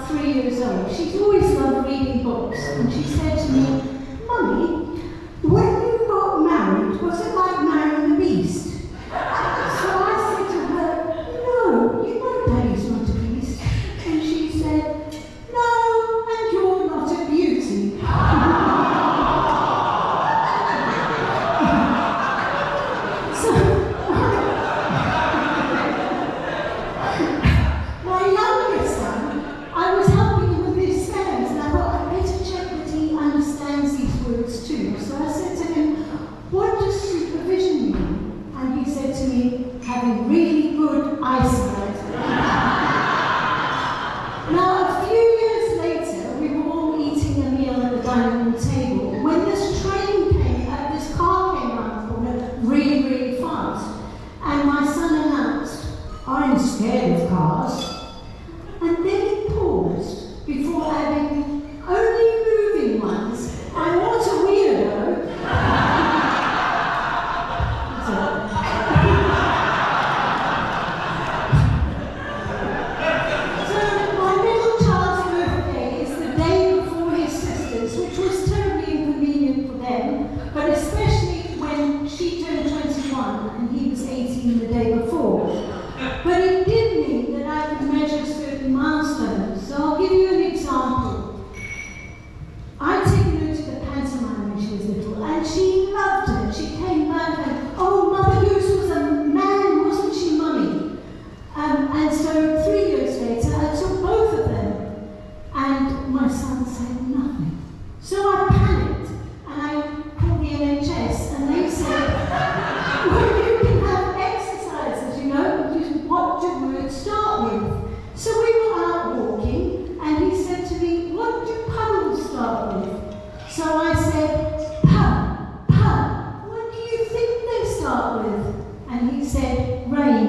3 years old. She's always loved reading books, and she said to me, "Mummy, when you got married, was it like marrying the beast?" So I said to her, "No, you know Daddy's not a beast." And she said, "No, and you're not a beauty." So, my youngest son, I was helping him with his spells, and I thought I'd better check that he understands these words too. So I said to him, "What does supervision mean?" And he said to me, "Having really good eyesight." Now, a few years later, we were all eating a meal at the dining room table when this car came around the corner really, really fast. And my son announced, "I'm scared of cars." And then he paused before adding, "Only moving ones. I'm not a weirdo." So my middle child's birthday is the day before his sister's, which was terribly inconvenient for them, but especially when she turned 21 and he was 18 the day before. But it did mean that I could measure certain milestones. So I'll give you an example. I'd taken her to the pantomime when she was little, and she loved it. She came back and, "Oh, Mother Goose was a man, wasn't she, Mummy?" And so 3 years later, I took both of them, and my son said nothing. So I panicked, and I called the NHS, and they said, "Well, you can have exercises, you know, what do words start with?" So we were out walking, and he said to me, "What do puddles start with?" So I said, "Pub. What do you think they start with?" And he said, "Rain."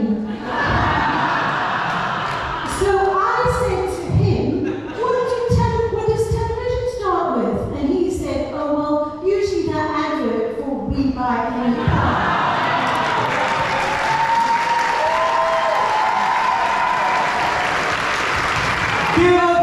So I said to him, what does television start with?" And he said, "Oh, well, usually that advert for We Buy Any Car." Give it up